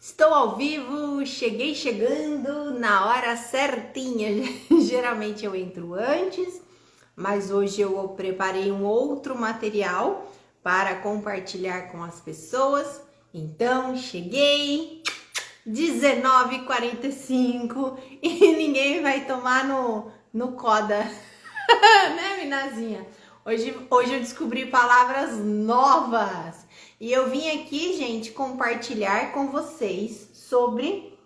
Estou ao vivo, cheguei chegando na hora certinha. Geralmente eu entro antes, mas hoje eu preparei um outro material para compartilhar com as pessoas. Então, cheguei 19h45 e ninguém vai tomar no coda, né, minazinha? Hoje eu descobri palavras novas. E eu vim aqui, gente, compartilhar com vocês sobre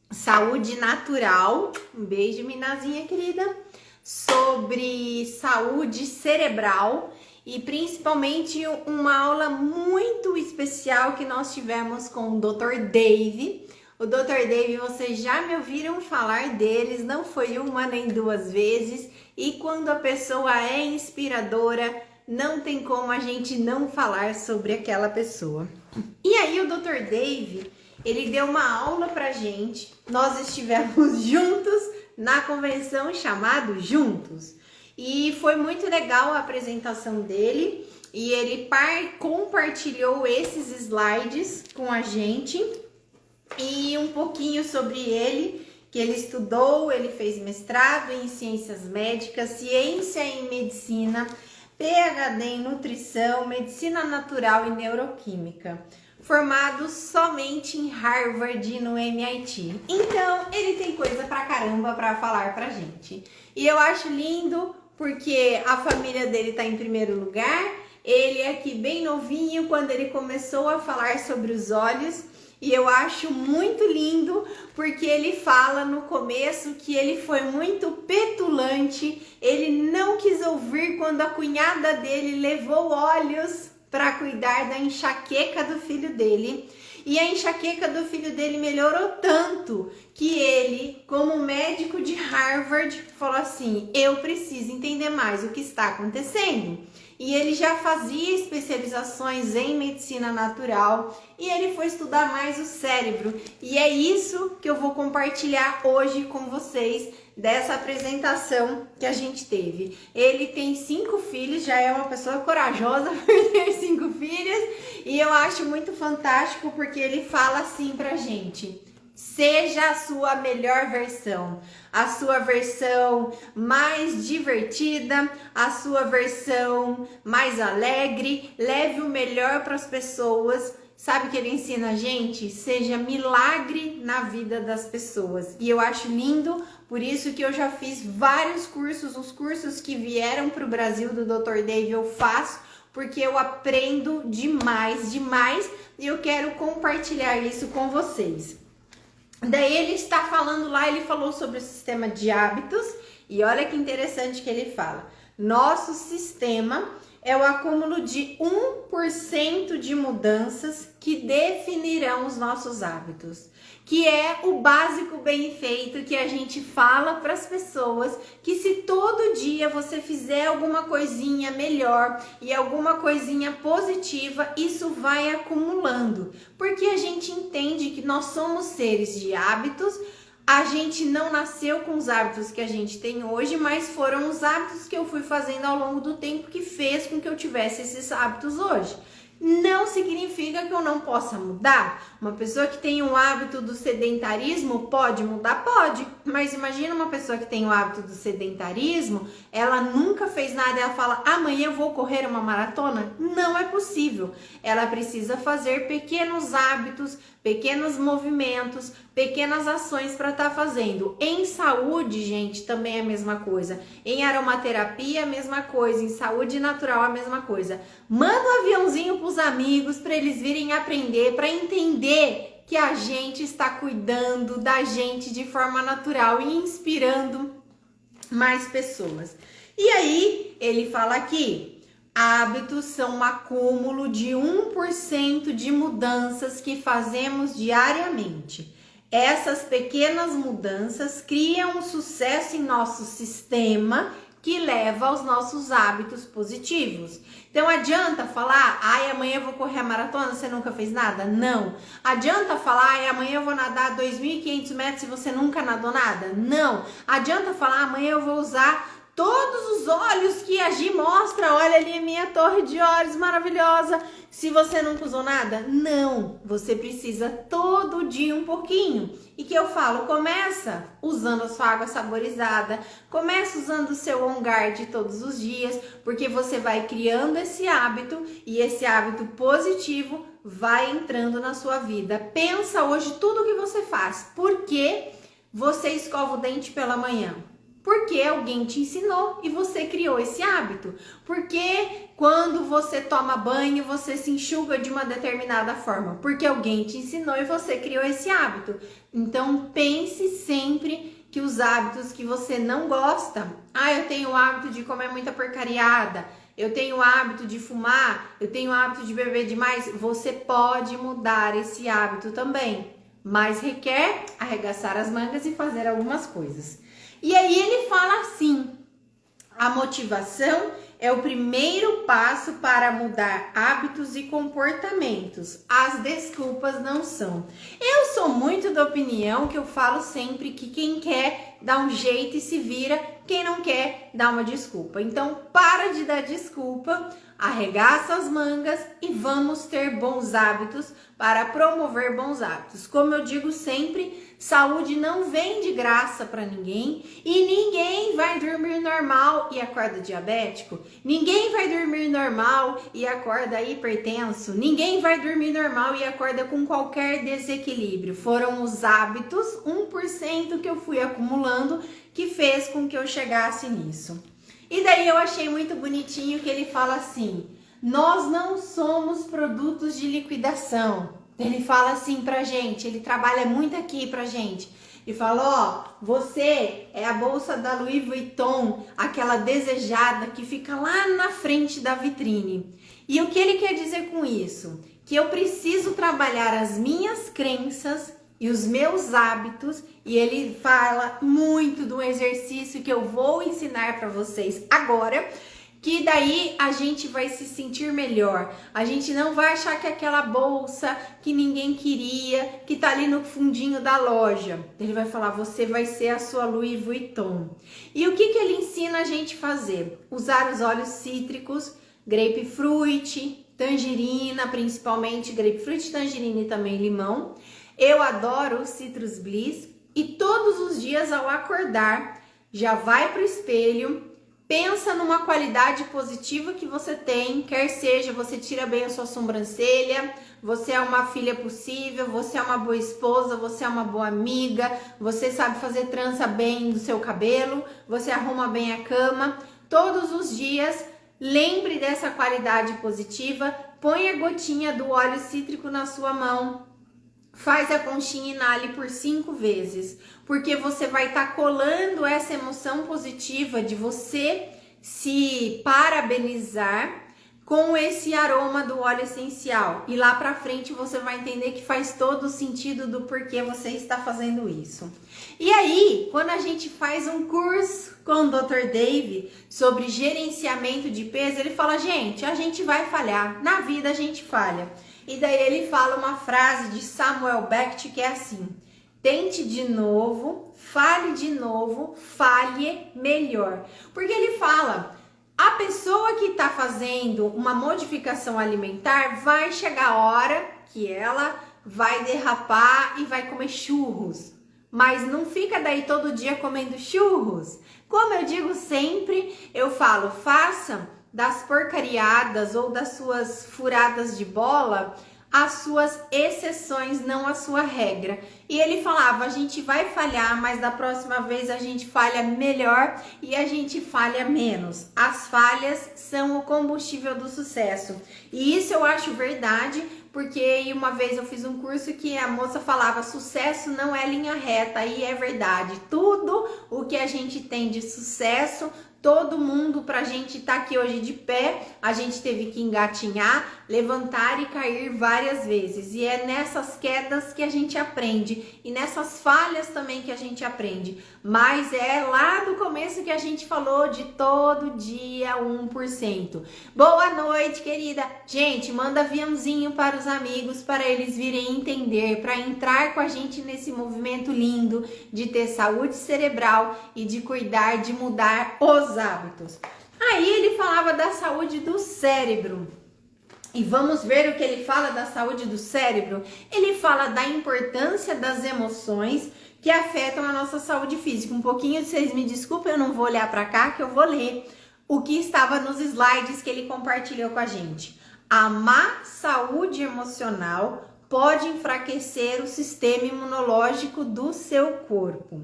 saúde natural. Um beijo, minazinha querida. Sobre saúde cerebral e principalmente uma aula muito especial que nós tivemos com o Dr. Dave. O Dr. Dave, vocês já me ouviram falar deles, não foi uma nem duas vezes. E quando a pessoa é inspiradora, não tem como a gente não falar sobre aquela pessoa. E aí o Dr. Dave, ele deu uma aula pra gente. Nós estivemos juntos na convenção chamado Juntos. E foi muito legal a apresentação dele. E ele compartilhou esses slides com a gente. E um pouquinho sobre ele, que ele estudou, ele fez mestrado em ciências médicas, ciência em medicina, PhD em nutrição, medicina natural e neuroquímica, formado somente em Harvard e no MIT. Então, ele tem coisa pra caramba pra falar pra gente. E eu acho lindo porque a família dele tá em primeiro lugar. Ele é aqui bem novinho quando ele começou a falar sobre os olhos. E eu acho muito lindo porque ele fala no começo que ele foi muito petulante, ele não quis ouvir quando a cunhada dele levou óleos para cuidar da enxaqueca do filho dele. E a enxaqueca do filho dele melhorou tanto que ele, como médico de Harvard, falou assim: eu preciso entender mais o que está acontecendo. E ele já fazia especializações em medicina natural e ele foi estudar mais o cérebro. E é isso que eu vou compartilhar hoje com vocês dessa apresentação que a gente teve. Ele tem 5 filhos, já é uma pessoa corajosa por ter 5 filhos. E eu acho muito fantástico porque ele fala assim pra gente: seja a sua melhor versão, a sua versão mais divertida, a sua versão mais alegre, leve o melhor para as pessoas. Sabe o que ele ensina a gente? Seja milagre na vida das pessoas. E eu acho lindo, por isso que eu já fiz vários cursos, os cursos que vieram para o Brasil do Dr. Dave eu faço, porque eu aprendo demais, e eu quero compartilhar isso com vocês. Daí ele está falando lá, ele falou sobre o sistema de hábitos e olha que interessante que ele fala. Nosso sistema é o acúmulo de 1% de mudanças que definirão os nossos hábitos, que é o básico bem feito que a gente fala para as pessoas, que se todo dia você fizer alguma coisinha melhor e alguma coisinha positiva, isso vai acumulando, porque a gente entende que nós somos seres de hábitos. A gente não nasceu com os hábitos que a gente tem hoje, mas foram os hábitos que eu fui fazendo ao longo do tempo que fez com que eu tivesse esses hábitos hoje. Não significa que eu não possa mudar. Uma pessoa que tem um hábito do sedentarismo pode mudar? Pode. Mas imagina uma pessoa que tem o hábito do sedentarismo, ela nunca fez nada e ela fala: amanhã eu vou correr uma maratona? Não é possível. Ela precisa fazer pequenos hábitos, pequenos movimentos, pequenas ações para estar fazendo. Em saúde, gente, também é a mesma coisa. Em aromaterapia, a mesma coisa. Em saúde natural, a mesma coisa. Manda um aviãozinho para os amigos, para eles virem aprender, para entender que a gente está cuidando da gente de forma natural e inspirando mais pessoas. E aí, ele fala aqui: hábitos são um acúmulo de 1% de mudanças que fazemos diariamente. Essas pequenas mudanças criam um sucesso em nosso sistema que leva aos nossos hábitos positivos. Então adianta falar: ai, amanhã eu vou correr a maratona, você nunca fez nada? Não. Adianta falar: ai, amanhã eu vou nadar 2.500 metros se você nunca nadou nada? Não. Adianta falar: amanhã eu vou usar todos os olhos que a Gi mostra, olha ali a minha torre de olhos maravilhosa, se você nunca usou nada? Não, você precisa todo dia um pouquinho. E que eu falo, começa usando a sua água saborizada, começa usando o seu On Guard todos os dias, porque você vai criando esse hábito e esse hábito positivo vai entrando na sua vida. Pensa hoje tudo que você faz. Por que você escova o dente pela manhã? Porque alguém te ensinou e você criou esse hábito. Porque quando você toma banho, você se enxuga de uma determinada forma. Porque alguém te ensinou e você criou esse hábito. Então pense sempre que os hábitos que você não gosta, eu tenho o hábito de comer muita porcariada, eu tenho o hábito de fumar, eu tenho o hábito de beber demais, você pode mudar esse hábito também. Mas requer arregaçar as mangas e fazer algumas coisas. E aí ele fala assim, a motivação é o primeiro passo para mudar hábitos e comportamentos. As desculpas não são. Eu sou muito da opinião que eu falo sempre que quem quer dá um jeito e se vira, quem não quer dá uma desculpa. Então para de dar desculpa, arregaça as mangas e vamos ter bons hábitos para promover bons hábitos. Como eu digo sempre, saúde não vem de graça para ninguém e ninguém vai dormir normal e acorda diabético, ninguém vai dormir normal e acorda hipertenso, ninguém vai dormir normal e acorda com qualquer desequilíbrio. Foram os hábitos, 1% que eu fui acumulando, que fez com que eu chegasse nisso. E daí eu achei muito bonitinho que ele fala assim, nós não somos produtos de liquidação. Ele fala assim pra gente, ele trabalha muito aqui pra gente. E fala, você é a bolsa da Louis Vuitton, aquela desejada que fica lá na frente da vitrine. E o que ele quer dizer com isso? Que eu preciso trabalhar as minhas crenças e os meus hábitos, e ele fala muito do exercício que eu vou ensinar para vocês agora, que daí a gente vai se sentir melhor. A gente não vai achar que aquela bolsa que ninguém queria, que tá ali no fundinho da loja. Ele vai falar, você vai ser a sua Louis Vuitton. E o que ele ensina a gente a fazer? Usar os óleos cítricos, grapefruit, tangerina, principalmente grapefruit, tangerina e também limão. Eu adoro o Citrus Bliss e todos os dias ao acordar, já vai pro espelho, pensa numa qualidade positiva que você tem, quer seja você tira bem a sua sobrancelha, você é uma filha possível, você é uma boa esposa, você é uma boa amiga, você sabe fazer trança bem do seu cabelo, você arruma bem a cama. Todos os dias, lembre dessa qualidade positiva, põe a gotinha do óleo cítrico na sua mão. Faz a conchinha e inale por 5 vezes, porque você vai estar colando essa emoção positiva de você se parabenizar com esse aroma do óleo essencial. E lá pra frente você vai entender que faz todo o sentido do porquê você está fazendo isso. E aí, quando a gente faz um curso com o Dr. Dave sobre gerenciamento de peso, ele fala, gente, a gente vai falhar, na vida a gente falha. E daí ele fala uma frase de Samuel Beckett que é assim, tente de novo, falhe melhor. Porque ele fala, a pessoa que está fazendo uma modificação alimentar vai chegar a hora que ela vai derrapar e vai comer churros. Mas não fica daí todo dia comendo churros. Como eu digo sempre, eu falo, faça das porcariadas ou das suas furadas de bola as suas exceções, não a sua regra. E ele falava, a gente vai falhar, mas da próxima vez a gente falha melhor e a gente falha menos. As falhas são o combustível do sucesso. E isso eu acho verdade, porque uma vez eu fiz um curso que a moça falava, sucesso não é linha reta, e é verdade. Tudo o que a gente tem de sucesso, todo mundo, pra gente estar aqui hoje de pé, a gente teve que engatinhar, levantar e cair várias vezes. E é nessas quedas que a gente aprende e nessas falhas também que a gente aprende. Mas é lá do começo que a gente falou de todo dia 1%. Boa noite, querida. Gente, manda aviãozinho para os amigos para eles virem entender, para entrar com a gente nesse movimento lindo de ter saúde cerebral e de cuidar, de mudar os hábitos. Aí ele falava da saúde do cérebro. E vamos ver o que ele fala da saúde do cérebro. Ele fala da importância das emoções que afetam a nossa saúde física. Um pouquinho, vocês me desculpem, eu não vou olhar para cá, que eu vou ler o que estava nos slides que ele compartilhou com a gente. A má saúde emocional pode enfraquecer o sistema imunológico do seu corpo.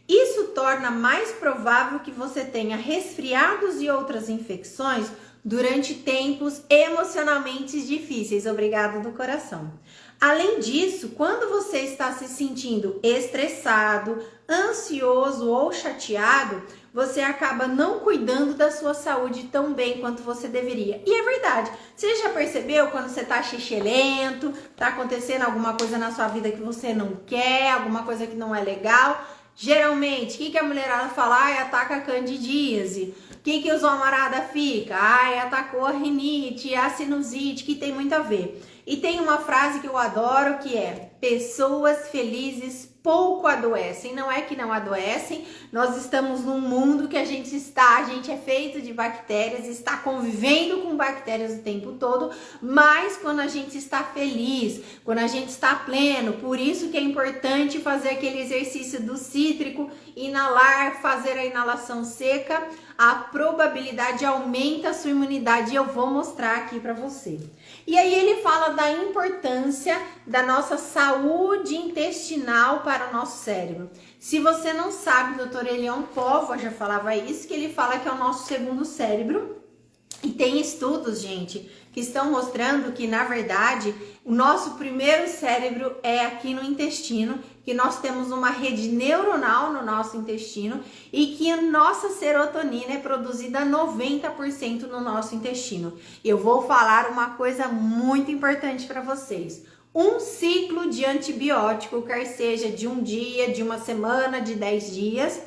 Isso torna mais provável que você tenha resfriados e outras infecções durante tempos emocionalmente difíceis. Obrigada do coração. Além disso, quando você está se sentindo estressado, ansioso ou chateado, você acaba não cuidando da sua saúde tão bem quanto você deveria. E é verdade. Você já percebeu quando você tá xixelento, tá acontecendo alguma coisa na sua vida que você não quer, alguma coisa que não é legal? Geralmente, o que a mulherada fala? Ai, ataca a candidíase. O que os homaradas fica? Ai, atacou a rinite, a sinusite, que tem muito a ver. E tem uma frase que eu adoro que é: pessoas felizes pouco adoecem. Não é que não adoecem, nós estamos num mundo que a gente é feito de bactérias, está convivendo com bactérias o tempo todo, mas quando a gente está feliz, quando a gente está pleno, por isso que é importante fazer aquele exercício do cítrico, inalar, fazer a inalação seca, a probabilidade aumenta a sua imunidade e eu vou mostrar aqui para você. E aí ele fala da importância da nossa saúde intestinal para o nosso cérebro. Se você não sabe, o Dr. Elion Povo já falava isso, que ele fala que é o nosso segundo cérebro. E tem estudos, gente, que estão mostrando que, na verdade, o nosso primeiro cérebro é aqui no intestino, que nós temos uma rede neuronal no nosso intestino e que a nossa serotonina é produzida 90% no nosso intestino. Eu vou falar uma coisa muito importante para vocês. Um ciclo de antibiótico, quer seja de um dia, de uma semana, de 10 dias,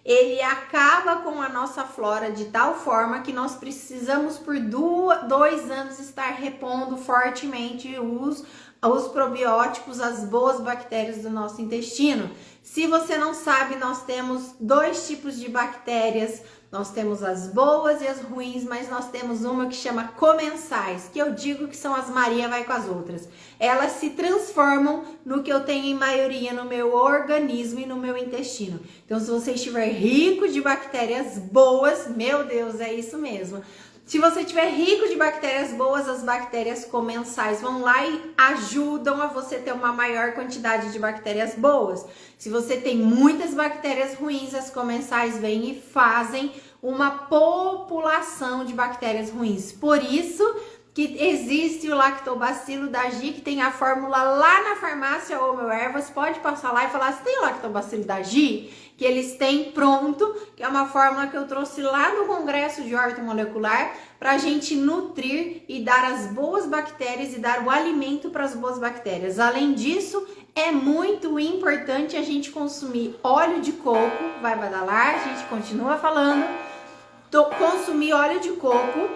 ele acaba com a nossa flora de tal forma que nós precisamos por 2 anos estar repondo fortemente os probióticos, as boas bactérias do nosso intestino. Se você não sabe, nós temos 2 tipos de bactérias. Nós temos as boas e as ruins, mas nós temos uma que chama comensais, que eu digo que são as Maria vai com as outras. Elas se transformam no que eu tenho em maioria no meu organismo e no meu intestino. Então, se você estiver rico de bactérias boas, meu Deus, é isso mesmo. Se você estiver rico de bactérias boas, as bactérias comensais vão lá e ajudam a você ter uma maior quantidade de bactérias boas. Se você tem muitas bactérias ruins, as comensais vêm e fazem uma população de bactérias ruins. Por isso que existe o lactobacilo da GI, que tem a fórmula lá na farmácia ou meu ervas, pode passar lá e falar: você tem o lactobacilo da GI? Que eles têm pronto, que é uma fórmula que eu trouxe lá no congresso de ortomolecular para a gente nutrir e dar as boas bactérias e dar o alimento para as boas bactérias. Além disso, é muito importante a gente consumir óleo de coco, vai badalar, a gente continua falando, consumir óleo de coco.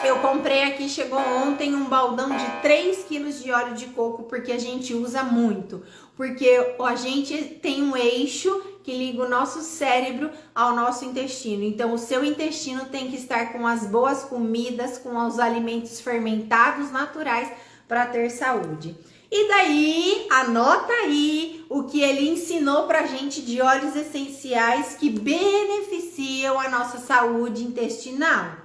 Eu comprei aqui, chegou ontem, um baldão de 3 quilos de óleo de coco, porque a gente usa muito. Porque a gente tem um eixo que liga o nosso cérebro ao nosso intestino. Então, o seu intestino tem que estar com as boas comidas, com os alimentos fermentados naturais para ter saúde. E daí, anota aí o que ele ensinou pra gente de óleos essenciais que beneficiam a nossa saúde intestinal.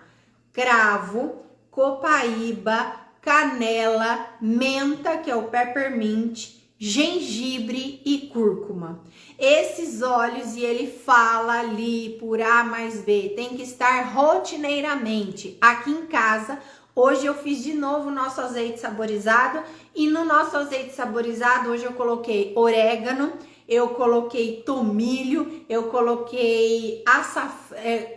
Cravo, copaíba, canela, menta, que é o peppermint, gengibre e cúrcuma. Esses óleos, e ele fala ali por A mais B, tem que estar rotineiramente aqui em casa. Hoje eu fiz de novo o nosso azeite saborizado e no nosso azeite saborizado hoje eu coloquei orégano, eu coloquei tomilho, eu coloquei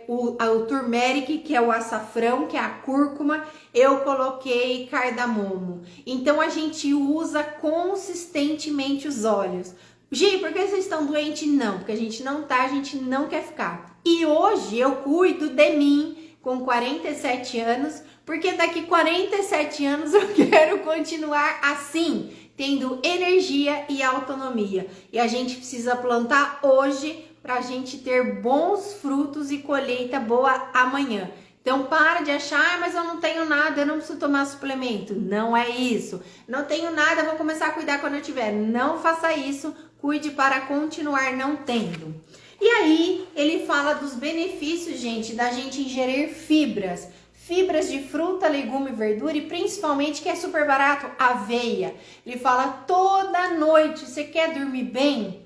o turmeric, que é o açafrão, que é a cúrcuma, eu coloquei cardamomo. Então a gente usa consistentemente os óleos. Gi, por que vocês estão doentes? Não, porque a gente não tá, a gente não quer ficar. E hoje eu cuido de mim com 47 anos, porque daqui 47 anos eu quero continuar assim, tendo energia e autonomia. E a gente precisa plantar hoje para a gente ter bons frutos e colheita boa amanhã. Então para de achar, mas eu não tenho nada, eu não preciso tomar suplemento. Não é isso. Não tenho nada, vou começar a cuidar quando eu tiver. Não faça isso, cuide para continuar não tendo. E aí ele fala dos benefícios, gente, da gente ingerir fibras. Fibras de fruta, legume, verdura e principalmente, que é super barato, aveia. Ele fala toda noite, você quer dormir bem?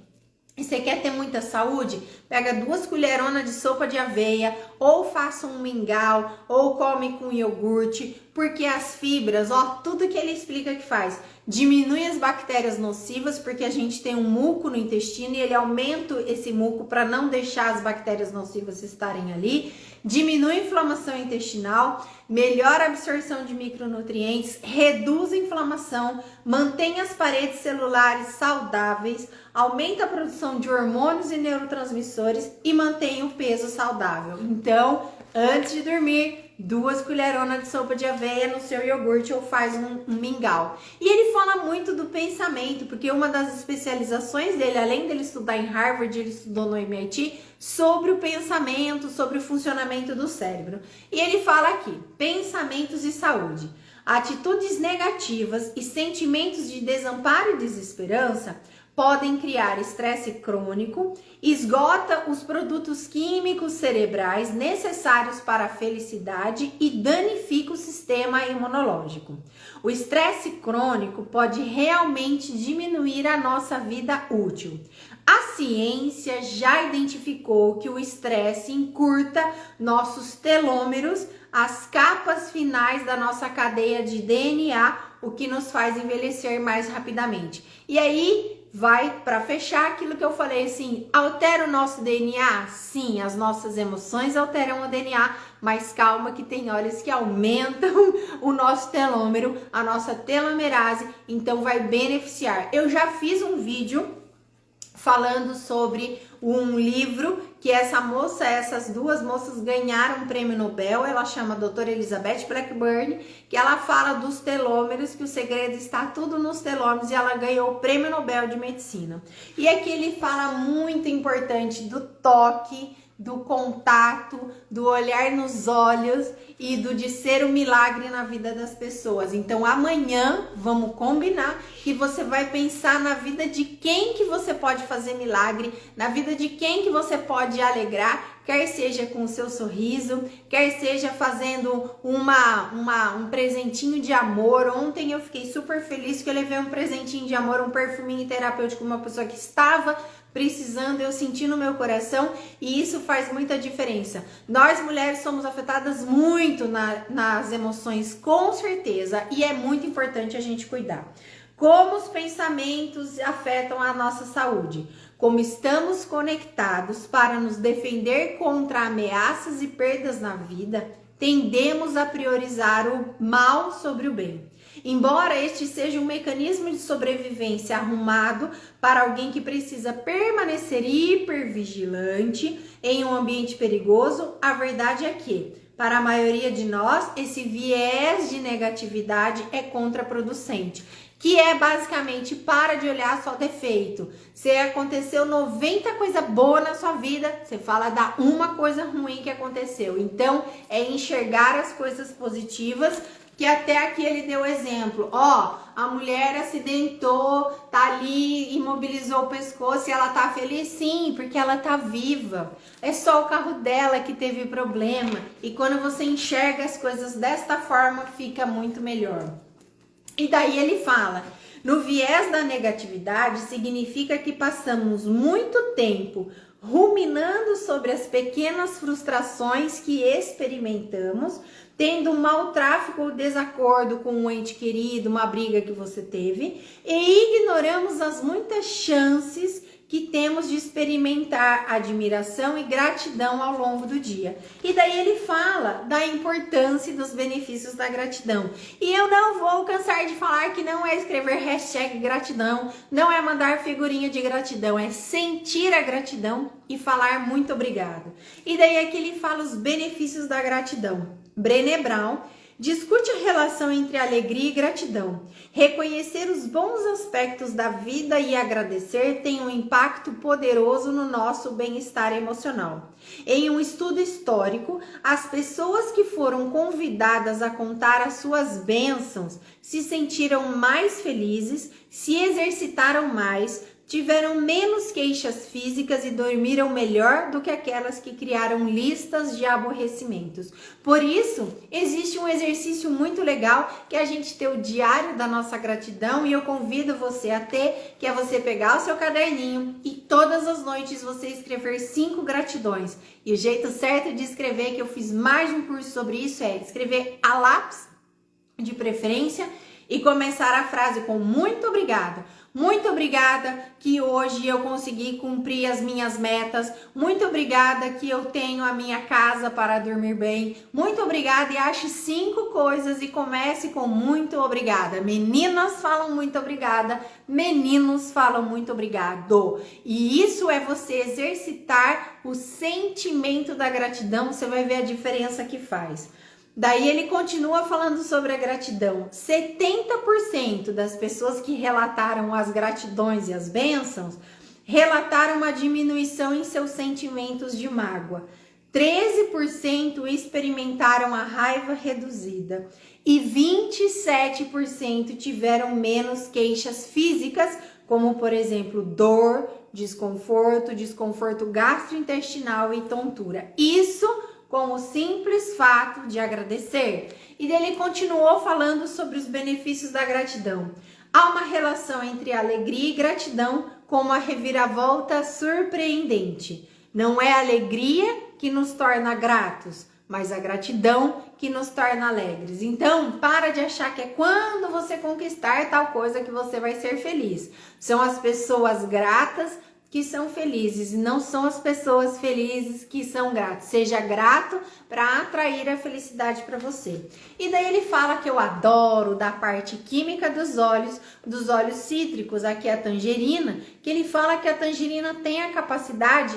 E você quer ter muita saúde? Pega 2 colheronas de sopa de aveia, ou faça um mingau, ou come com iogurte, porque as fibras, ó, tudo que ele explica que faz, diminui as bactérias nocivas, porque a gente tem um muco no intestino e ele aumenta esse muco para não deixar as bactérias nocivas estarem ali, diminui a inflamação intestinal, melhora a absorção de micronutrientes, reduz a inflamação, mantém as paredes celulares saudáveis, aumenta a produção de hormônios e neurotransmissores e mantém o peso saudável. Então, antes de dormir, 2 colheronas de sopa de aveia no seu iogurte ou faz um mingau. E ele fala muito do pensamento, porque uma das especializações dele, além dele estudar em Harvard, ele estudou no MIT, sobre o pensamento, sobre o funcionamento do cérebro. E ele fala aqui, pensamentos e saúde. Atitudes negativas e sentimentos de desamparo e desesperança podem criar estresse crônico, esgota os produtos químicos cerebrais necessários para a felicidade e danifica o sistema imunológico. O estresse crônico pode realmente diminuir a nossa vida útil. A ciência já identificou que o estresse encurta nossos telômeros, as capas finais da nossa cadeia de DNA, o que nos faz envelhecer mais rapidamente. E aí, vai para fechar aquilo que eu falei assim, altera o nosso DNA? Sim, as nossas emoções alteram o DNA, mas calma que tem óleos que aumentam o nosso telômero, a nossa telomerase, então vai beneficiar. Eu já fiz um vídeo falando sobre um livro que essas 2 moças ganharam um prêmio Nobel, ela chama doutora Elizabeth Blackburn, que ela fala dos telômeros, que o segredo está tudo nos telômeros, e ela ganhou o prêmio Nobel de Medicina. E aqui ele fala muito importante do toque, do contato, do olhar nos olhos e de ser um milagre na vida das pessoas. Então amanhã vamos combinar que você vai pensar na vida de quem que você pode fazer milagre, na vida de quem que você pode alegrar, quer seja com o seu sorriso, quer seja fazendo um presentinho de amor. Ontem eu fiquei super feliz que eu levei um presentinho de amor, um perfuminho terapêutico, uma pessoa que estava precisando, eu senti no meu coração, e isso faz muita diferença. Nós mulheres somos afetadas muito nas emoções, com certeza, e é muito importante a gente cuidar. Como os pensamentos afetam a nossa saúde? Como estamos conectados para nos defender contra ameaças e perdas na vida, tendemos a priorizar o mal sobre o bem. Embora este seja um mecanismo de sobrevivência arrumado para alguém que precisa permanecer hipervigilante em um ambiente perigoso, a verdade é que, para a maioria de nós, esse viés de negatividade é contraproducente, que é basicamente para de olhar só defeito. Se aconteceu 90 coisa boa na sua vida, você fala da uma coisa ruim que aconteceu. Então, é enxergar as coisas positivas, que até aqui ele deu exemplo. Ó, a mulher acidentou, tá ali, imobilizou o pescoço e ela tá feliz? Sim, porque ela tá viva. É só o carro dela que teve problema. E quando você enxerga as coisas desta forma, fica muito melhor. E daí ele fala, no viés da negatividade significa que passamos muito tempo ruminando sobre as pequenas frustrações que experimentamos, tendo um mau tráfico ou desacordo com um ente querido, uma briga que você teve, e ignoramos as muitas chances que temos de experimentar admiração e gratidão ao longo do dia. E daí ele fala da importância e dos benefícios da gratidão. E eu não vou cansar de falar que não é escrever hashtag gratidão, não é mandar figurinha de gratidão, é sentir a gratidão e falar muito obrigado. E daí aqui ele fala os benefícios da gratidão. Brené Brown discute a relação entre alegria e gratidão. Reconhecer os bons aspectos da vida e agradecer tem um impacto poderoso no nosso bem-estar emocional. Em um estudo histórico, as pessoas que foram convidadas a contar as suas bênçãos se sentiram mais felizes, se exercitaram mais, tiveram menos queixas físicas e dormiram melhor do que aquelas que criaram listas de aborrecimentos. Por isso, existe um exercício muito legal que é a gente ter o diário da nossa gratidão, e eu convido você a ter, que é você pegar o seu caderninho e todas as noites você escrever 5 gratidões. E o jeito certo de escrever, que eu fiz mais de um curso sobre isso, é escrever a lápis, de preferência, e começar a frase com muito obrigada. Muito obrigada que hoje eu consegui cumprir as minhas metas. Muito obrigada que eu tenho a minha casa para dormir bem. Muito obrigada, e ache 5 coisas e comece com muito obrigada. Meninas falam muito obrigada, meninos falam muito obrigado. E isso é você exercitar o sentimento da gratidão, você vai ver a diferença que faz. Daí ele continua falando sobre a gratidão. 70% das pessoas que relataram as gratidões e as bênçãos relataram uma diminuição em seus sentimentos de mágoa. 13% experimentaram a raiva reduzida e 27% tiveram menos queixas físicas, como por exemplo dor, desconforto gastrointestinal e tontura. Isso com o simples fato de agradecer. E ele continuou falando sobre os benefícios da gratidão. Há uma relação entre alegria e gratidão com uma reviravolta surpreendente. Não é a alegria que nos torna gratos, mas a gratidão que nos torna alegres. Então, para de achar que é quando você conquistar tal coisa que você vai ser feliz. São as pessoas gratas que são felizes, e não são as pessoas felizes que são gratas. Seja grato para atrair a felicidade para você. E daí ele fala que eu adoro da parte química dos óleos cítricos, aqui a tangerina, que ele fala que a tangerina tem a capacidade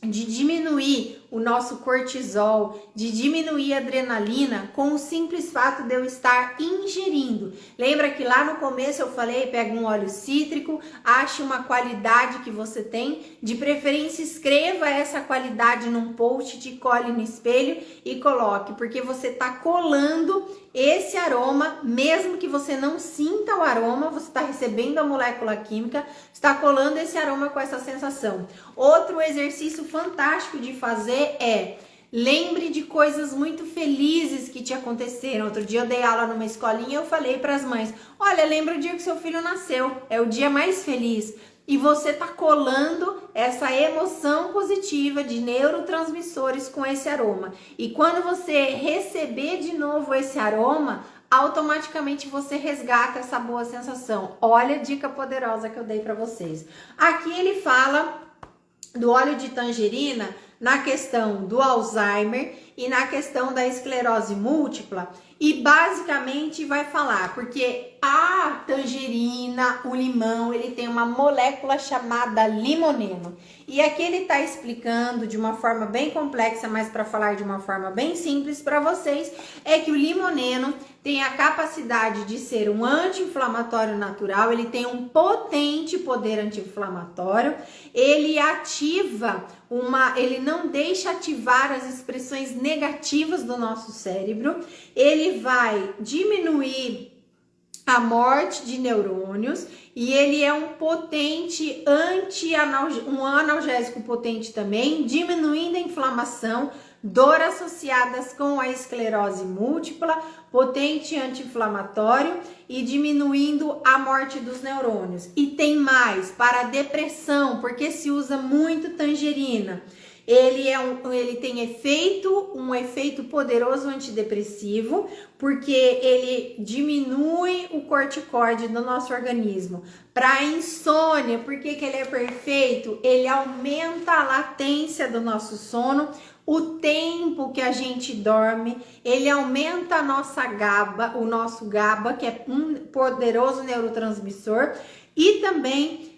de diminuir o nosso cortisol, de diminuir a adrenalina com o simples fato de eu estar ingerindo. Lembra que lá no começo eu falei, pega um óleo cítrico, ache uma qualidade que você tem, de preferência escreva essa qualidade num post-it, cole no espelho e coloque, porque você está colando esse aroma, mesmo que você não sinta o aroma, você está recebendo a molécula química, está colando esse aroma com essa sensação. Outro exercício fantástico de fazer é: lembre de coisas muito felizes que te aconteceram. Outro dia eu dei aula numa escolinha e eu falei para as mães: olha, lembra o dia que seu filho nasceu, é o dia mais feliz. E você tá colando essa emoção positiva de neurotransmissores com esse aroma. E quando você receber de novo esse aroma, automaticamente você resgata essa boa sensação. Olha a dica poderosa que eu dei para vocês. Aqui ele fala do óleo de tangerina na questão do Alzheimer e na questão da esclerose múltipla, e basicamente vai falar, porque a tangerina, o limão, ele tem uma molécula chamada limoneno, e aqui ele está explicando de uma forma bem complexa, mas para falar de uma forma bem simples para vocês, é que o limoneno tem a capacidade de ser um anti-inflamatório natural, ele tem um potente poder anti-inflamatório, ele ativa ele não deixa ativar as expressões negativas do nosso cérebro, ele vai diminuir a morte de neurônios e ele é um potente um analgésico potente também, diminuindo a inflamação, dor associadas com a esclerose múltipla, potente anti-inflamatório e diminuindo a morte dos neurônios. E tem mais, para a depressão, porque se usa muito tangerina. Ele tem um efeito poderoso antidepressivo, porque ele diminui o corticoide do nosso organismo. Para insônia, por que ele é perfeito? Ele aumenta a latência do nosso sono, o tempo que a gente dorme, ele aumenta a nossa GABA, o nosso GABA, que é um poderoso neurotransmissor, e também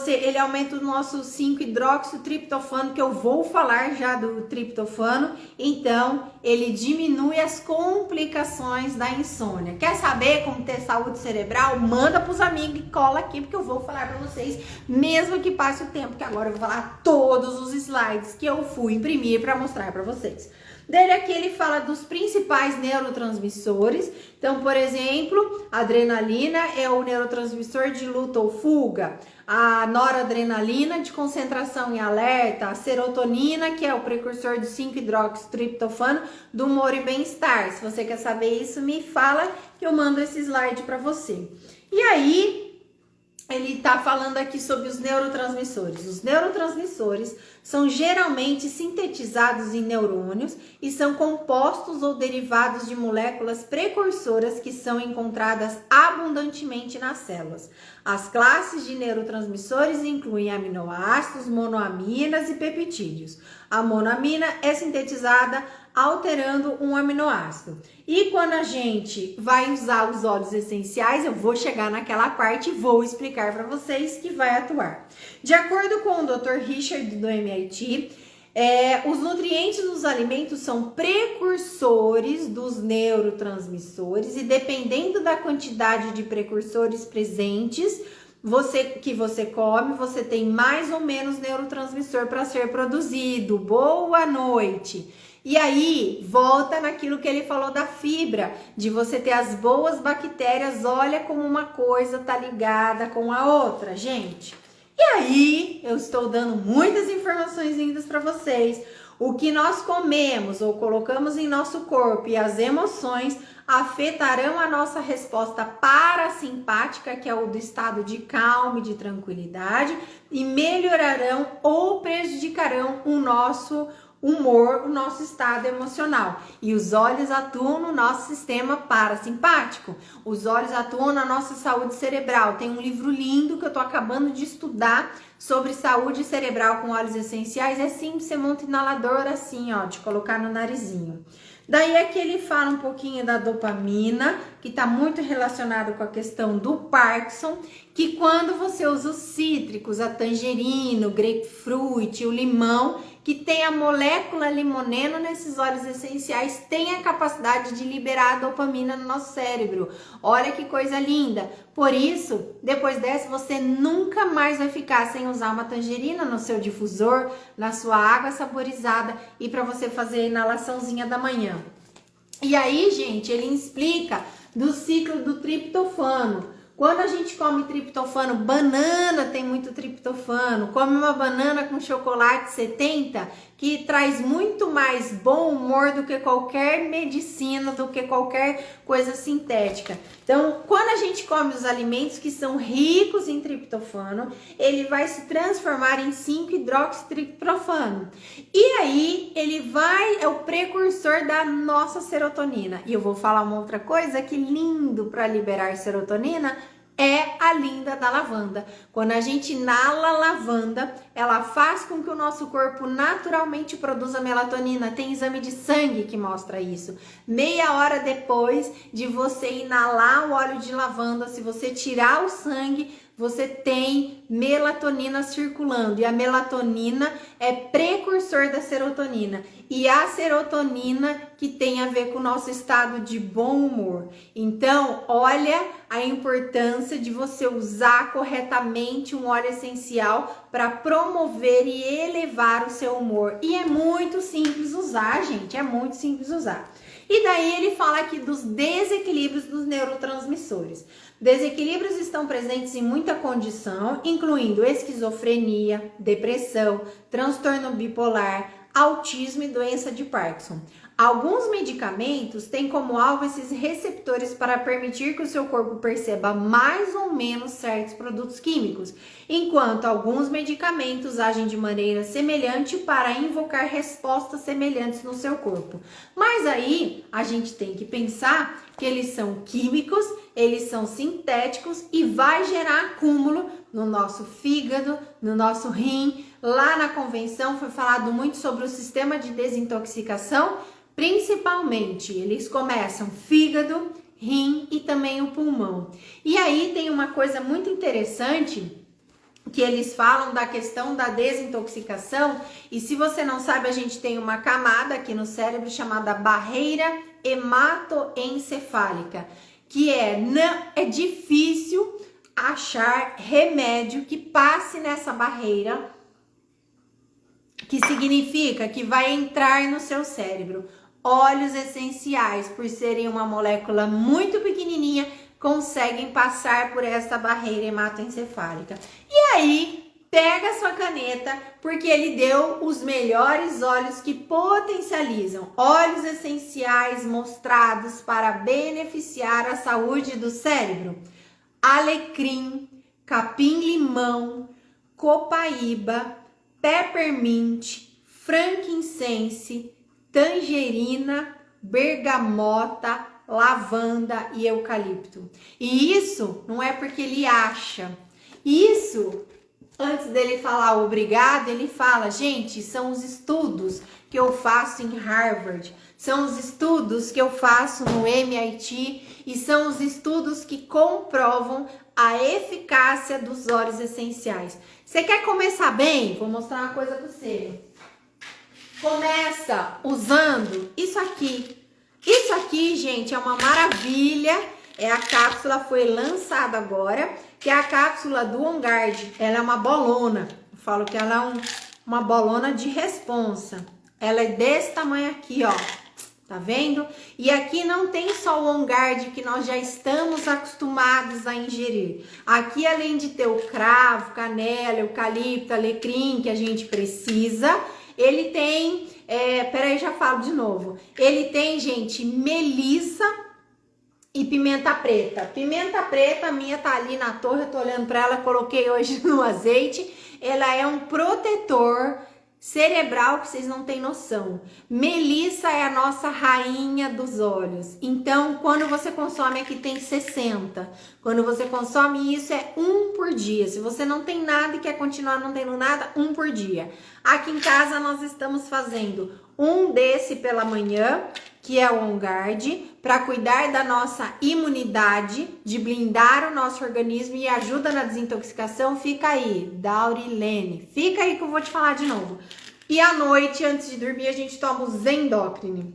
ele aumenta o nosso 5-hidroxitriptofano, que eu vou falar já do triptofano. Então, ele diminui as complicações da insônia. Quer saber como ter saúde cerebral? Manda pros amigos e cola aqui, porque eu vou falar para vocês, mesmo que passe o tempo, que agora eu vou falar todos os slides que eu fui imprimir para mostrar para vocês. Dele aqui ele fala dos principais neurotransmissores. Então, por exemplo, a adrenalina é o neurotransmissor de luta ou fuga. A noradrenalina de concentração e alerta. A serotonina, que é o precursor do 5-hidroxitriptofano, do humor e bem-estar. Se você quer saber isso, me fala que eu mando esse slide para você. E aí, ele está falando aqui sobre os neurotransmissores. Os neurotransmissores são geralmente sintetizados em neurônios e são compostos ou derivados de moléculas precursoras que são encontradas abundantemente nas células. As classes de neurotransmissores incluem aminoácidos, monoaminas e peptídeos. A monoamina é sintetizada alterando um aminoácido. E quando a gente vai usar os óleos essenciais, eu vou chegar naquela parte e vou explicar para vocês que vai atuar. De acordo com o Dr. Richard do MIT, os nutrientes dos alimentos são precursores dos neurotransmissores e dependendo da quantidade de precursores presentes que você come, você tem mais ou menos neurotransmissor para ser produzido. Boa noite! E aí, volta naquilo que ele falou da fibra, de você ter as boas bactérias, olha como uma coisa tá ligada com a outra, gente. E aí, eu estou dando muitas informações lindas para vocês. O que nós comemos ou colocamos em nosso corpo e as emoções afetarão a nossa resposta parasimpática, que é o do estado de calma e de tranquilidade, e melhorarão ou prejudicarão o nosso humor, o nosso estado emocional. E os olhos atuam no nosso sistema parasimpático. Os olhos atuam na nossa saúde cerebral. Tem um livro lindo que eu tô acabando de estudar sobre saúde cerebral com óleos essenciais. É simples, você monta inalador assim, ó, de colocar no narizinho. Daí aqui ele fala um pouquinho da dopamina, que está muito relacionado com a questão do Parkinson, que quando você usa os cítricos, a tangerina, o grapefruit, o limão, que tem a molécula limoneno nesses óleos essenciais, tem a capacidade de liberar a dopamina no nosso cérebro. Olha que coisa linda! Por isso, depois dessa, você nunca mais vai ficar sem usar uma tangerina no seu difusor, na sua água saborizada e para você fazer a inalaçãozinha da manhã. E aí, gente, ele explica do ciclo do triptofano. Quando a gente come triptofano, banana tem muito triptofano, come uma banana com chocolate 70, que traz muito mais bom humor do que qualquer medicina, do que qualquer coisa sintética. Então, quando a gente come os alimentos que são ricos em triptofano, ele vai se transformar em 5-hidroxitriptofano. E aí, é o precursor da nossa serotonina. E eu vou falar uma outra coisa que lindo para liberar serotonina, é a linda da lavanda. Quando a gente inala a lavanda, ela faz com que o nosso corpo naturalmente produza melatonina. Tem exame de sangue que mostra isso. Meia hora depois de você inalar o óleo de lavanda, se você tirar o sangue, você tem melatonina circulando. E a melatonina é precursor da serotonina. E a serotonina que tem a ver com o nosso estado de bom humor. Então, olha a importância de você usar corretamente um óleo essencial para promover e elevar o seu humor. E é muito simples usar, gente, é muito simples usar. E daí ele fala aqui dos desequilíbrios dos neurotransmissores. Desequilíbrios estão presentes em muita condição, incluindo esquizofrenia, depressão, transtorno bipolar, autismo e doença de Parkinson. Alguns medicamentos têm como alvo esses receptores para permitir que o seu corpo perceba mais ou menos certos produtos químicos, enquanto alguns medicamentos agem de maneira semelhante para invocar respostas semelhantes no seu corpo. Mas aí a gente tem que pensar que eles são químicos, eles são sintéticos e vai gerar acúmulo no nosso fígado, no nosso rim. Lá na convenção foi falado muito sobre o sistema de desintoxicação. Principalmente, eles começam fígado, rim e também o pulmão. E aí tem uma coisa muito interessante que eles falam da questão da desintoxicação. E se você não sabe, a gente tem uma camada aqui no cérebro chamada barreira hematoencefálica, que é difícil achar remédio que passe nessa barreira, que significa que vai entrar no seu cérebro. Óleos essenciais, por serem uma molécula muito pequenininha, conseguem passar por essa barreira hematoencefálica. E aí, pega a sua caneta, porque ele deu os melhores óleos que potencializam. Óleos essenciais mostrados para beneficiar a saúde do cérebro. Alecrim, capim-limão, copaíba, peppermint, frankincense, tangerina, bergamota, lavanda e eucalipto. E isso não é porque ele acha. Isso, antes dele falar obrigado, ele fala, gente, são os estudos que eu faço em Harvard, são os estudos que eu faço no MIT e são os estudos que comprovam a eficácia dos óleos essenciais. Você quer começar bem? Vou mostrar uma coisa para você. Começa usando isso aqui. Isso aqui, gente, é uma maravilha. A cápsula foi lançada agora, que é a cápsula do On Guard. Ela é uma bolona. Eu falo que ela é uma bolona de responsa. Ela é desse tamanho aqui, ó. Tá vendo? E aqui não tem só o On Guard que nós já estamos acostumados a ingerir. Aqui, além de ter o cravo, canela, eucalipto, alecrim, que a gente precisa, ele tem, peraí, já falo de novo. Ele tem, gente, melissa e pimenta preta. Pimenta preta, a minha tá ali na torre, eu tô olhando pra ela, coloquei hoje no azeite. Ela é um protetor cerebral que vocês não têm noção. Melissa é a nossa rainha dos óleos. Então, quando você consome, aqui tem 60. Quando você consome isso, é 1 por dia. Se você não tem nada e quer continuar não tendo nada, 1 por dia. Aqui em casa, nós estamos fazendo um desse pela manhã, que é o On Guard, para cuidar da nossa imunidade, de blindar o nosso organismo e ajuda na desintoxicação. Fica aí, Daurilene. Fica aí que eu vou te falar de novo. E à noite, antes de dormir, a gente toma o Zendocrine.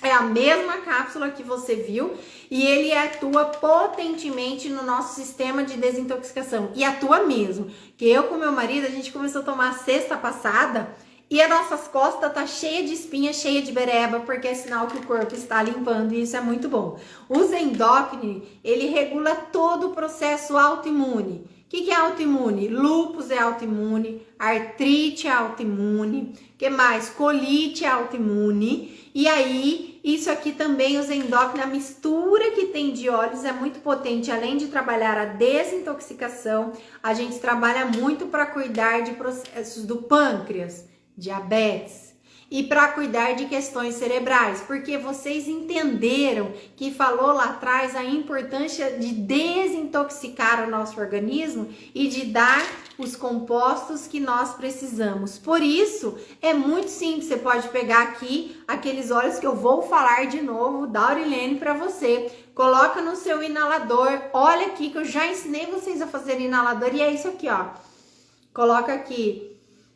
É a mesma cápsula que você viu e ele atua potentemente no nosso sistema de desintoxicação. E atua mesmo. Que eu com meu marido, a gente começou a tomar sexta passada e as nossas costas tá cheia de espinha, cheia de bereba, porque é sinal que o corpo está limpando e isso é muito bom. O Zendocrine, ele regula todo o processo autoimune. O que é autoimune? Lúpus é autoimune, artrite é autoimune, que mais? Colite é autoimune. E aí, isso aqui também, o Zendocrine, a mistura que tem de óleos é muito potente. Além de trabalhar a desintoxicação, a gente trabalha muito para cuidar de processos do pâncreas, diabetes e para cuidar de questões cerebrais, porque vocês entenderam que falou lá atrás a importância de desintoxicar o nosso organismo e de dar os compostos que nós precisamos. Por isso, é muito simples, você pode pegar aqui aqueles óleos que eu vou falar de novo, Daurilene, para você. Coloca no seu inalador, olha aqui que eu já ensinei vocês a fazer inalador e é isso aqui, ó. Coloca aqui.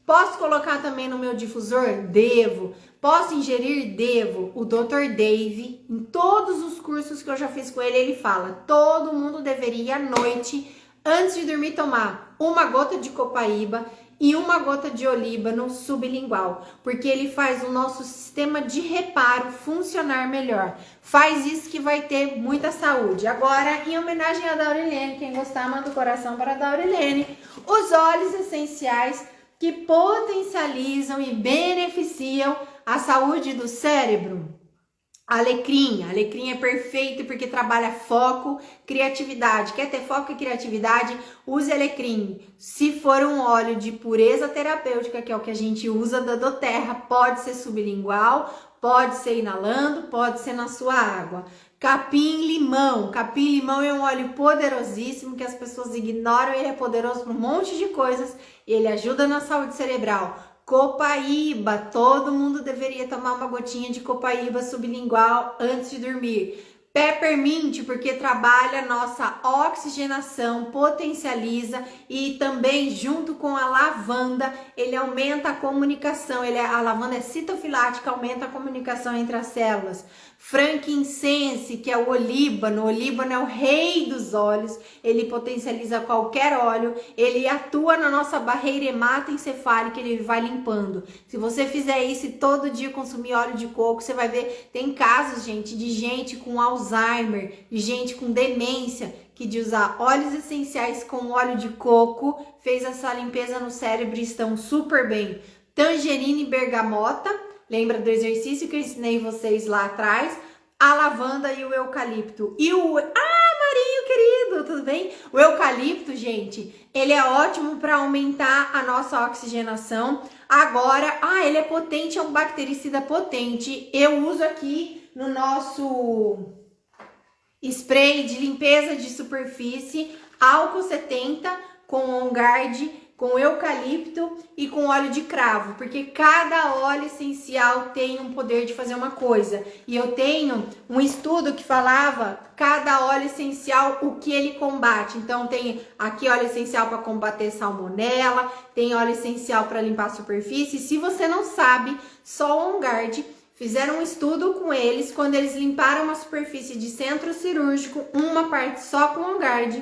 Posso colocar também no meu difusor? Devo. Posso ingerir? Devo. O Dr. Dave, em todos os cursos que eu já fiz com ele, ele fala, todo mundo deveria à noite, antes de dormir, tomar uma gota de copaíba e uma gota de olíbano sublingual, porque ele faz o nosso sistema de reparo funcionar melhor. Faz isso que vai ter muita saúde. Agora, em homenagem a Daurilene, quem gostar, manda o coração para a Daurilene, os óleos essenciais que potencializam e beneficiam A saúde do cérebro. Alecrim. Alecrim é perfeito porque trabalha foco, criatividade. Quer ter foco e criatividade? Use alecrim. Se for um óleo de pureza terapêutica, que é o que a gente usa da doTERRA, pode ser sublingual, pode ser inalando, pode ser na sua água. Capim-limão. Capim-limão é um óleo poderosíssimo que as pessoas ignoram. Ele é poderoso para um monte de coisas e ele ajuda na saúde cerebral. Copaíba, todo mundo deveria tomar uma gotinha de copaíba sublingual antes de dormir. Peppermint, porque trabalha nossa oxigenação, potencializa e também junto com a lavanda, ele aumenta a comunicação, a lavanda é citofilática, aumenta a comunicação entre as células. Frankincense, que é o olíbano é o rei dos óleos, ele potencializa qualquer óleo, ele atua na nossa barreira hematoencefálica, ele vai limpando. Se você fizer isso e todo dia consumir óleo de coco, você vai ver, tem casos, gente, de gente com Alzheimer, de gente com demência, que de usar óleos essenciais com óleo de coco, fez essa limpeza no cérebro e estão super bem. Tangerina e bergamota, lembra do exercício que eu ensinei vocês lá atrás? A lavanda e o eucalipto. Marinho querido, tudo bem? O eucalipto, gente, ele é ótimo para aumentar a nossa oxigenação. Agora, ele é potente, é um bactericida potente. Eu uso aqui no nosso spray de limpeza de superfície, álcool 70 com On Guard, com eucalipto e com óleo de cravo, porque cada óleo essencial tem um poder de fazer uma coisa. E eu tenho um estudo que falava cada óleo essencial, o que ele combate. Então tem aqui óleo essencial para combater salmonela, tem óleo essencial para limpar a superfície. Se você não sabe, só o On Guard. Fizeram um estudo com eles, quando eles limparam uma superfície de centro cirúrgico, uma parte só com On Guard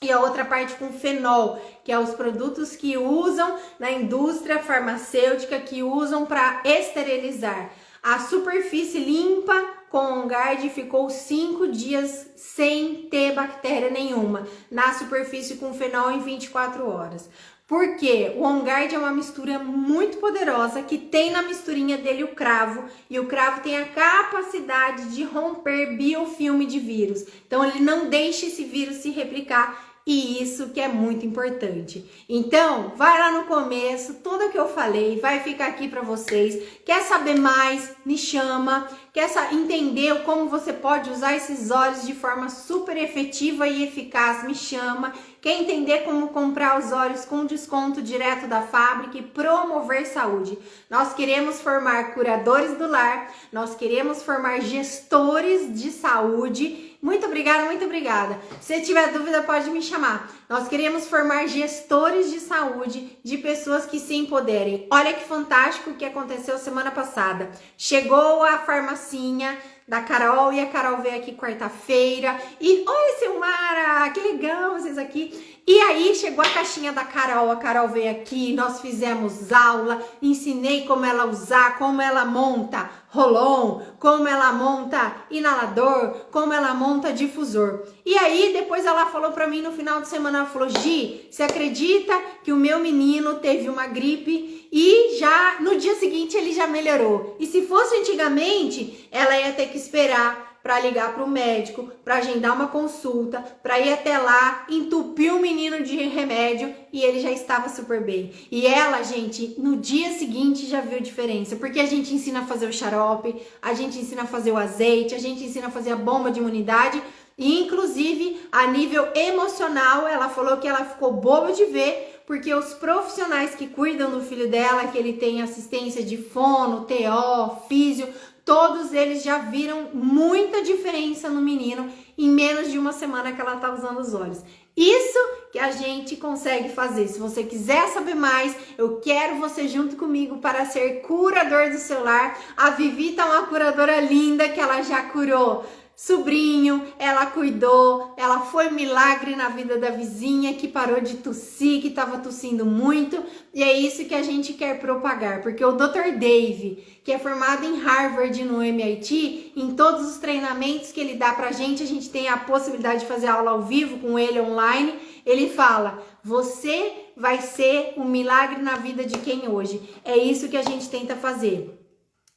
e a outra parte com fenol, que é os produtos que usam na indústria farmacêutica, que usam para esterilizar. A superfície limpa com On Guard ficou 5 dias sem ter bactéria nenhuma. Na superfície com fenol em 24 horas. Porque o On Guard é uma mistura muito poderosa que tem na misturinha dele o cravo, e o cravo tem a capacidade de romper biofilme de vírus. Então ele não deixa esse vírus se replicar, e isso que é muito importante. Então, vai lá no começo, tudo que eu falei vai ficar aqui para vocês. Quer saber mais? Me chama. Quer entender como você pode usar esses óleos de forma super efetiva e eficaz? Me chama. Quer entender como comprar os óleos com desconto direto da fábrica e promover saúde? Nós queremos formar curadores do lar, nós queremos formar gestores de saúde. Muito obrigada, muito obrigada. Se tiver dúvida, pode me chamar. Nós queremos formar gestores de saúde, de pessoas que se empoderem. Olha que fantástico o que aconteceu semana passada. Chegou a farmacinha da Carol e a Carol veio aqui quarta-feira. E oi, Silmara, que legal vocês aqui. E aí chegou a caixinha da Carol, a Carol veio aqui, nós fizemos aula, ensinei como ela usar, como ela monta rolon, como ela monta inalador, como ela monta difusor. E aí depois ela falou pra mim no final de semana, ela falou: Gi, você acredita que o meu menino teve uma gripe e já no dia seguinte ele já melhorou? E se fosse antigamente, ela ia ter que esperar para ligar para o médico, para agendar uma consulta, para ir até lá, entupir o menino de remédio e ele já estava super bem. E ela, gente, no dia seguinte já viu diferença, porque a gente ensina a fazer o xarope, a gente ensina a fazer o azeite, a gente ensina a fazer a bomba de imunidade e inclusive a nível emocional, ela falou que ela ficou boba de ver, porque os profissionais que cuidam do filho dela, que ele tem assistência de fono, TO, físio, todos eles já viram muita diferença no menino em menos de uma semana que ela tá usando os óleos. Isso que a gente consegue fazer. Se você quiser saber mais, eu quero você junto comigo para ser curador do seu lar. A Vivi tá uma curadora linda que ela já curou sobrinho, ela cuidou, ela foi um milagre na vida da vizinha que parou de tossir, que estava tossindo muito, e é isso que a gente quer propagar, porque o Dr. Dave, que é formado em Harvard, no MIT, em todos os treinamentos que ele dá pra gente, a gente tem a possibilidade de fazer aula ao vivo com ele online, ele fala: você vai ser um milagre na vida de quem hoje? É isso que a gente tenta fazer.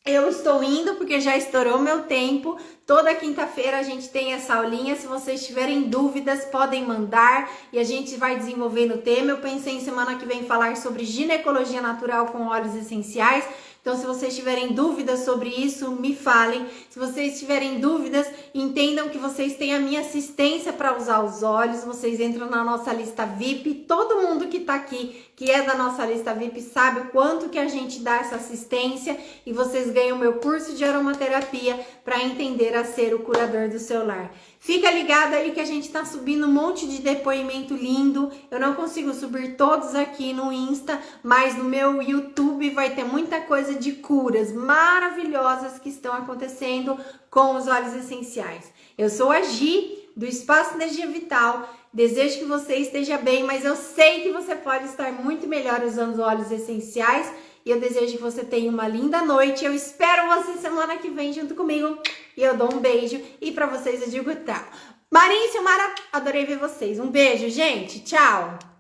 Eu estou indo porque já estourou meu tempo. Toda quinta-feira a gente tem essa aulinha. Se vocês tiverem dúvidas, podem mandar e a gente vai desenvolvendo o tema. Eu pensei em semana que vem falar sobre ginecologia natural com óleos essenciais. Então, se vocês tiverem dúvidas sobre isso, me falem. Se vocês tiverem dúvidas, entendam que vocês têm a minha assistência para usar os óleos. Vocês entram na nossa lista VIP. Todo mundo que tá aqui, que é da nossa lista VIP, sabe o quanto que a gente dá essa assistência. E vocês ganham o meu curso de aromaterapia para entender a ser o curador do seu lar. Fica ligado aí que a gente tá subindo um monte de depoimento lindo. Eu não consigo subir todos aqui no Insta, mas no meu YouTube vai ter muita coisa de curas maravilhosas que estão acontecendo com os óleos essenciais. Eu sou a Gi, do Espaço Energia Vital. Desejo que você esteja bem, mas eu sei que você pode estar muito melhor usando óleos essenciais. E eu desejo que você tenha uma linda noite. Eu espero você semana que vem junto comigo. E eu dou um beijo. E pra vocês eu digo tchau. Marinho e Silmara, adorei ver vocês. Um beijo, gente. Tchau.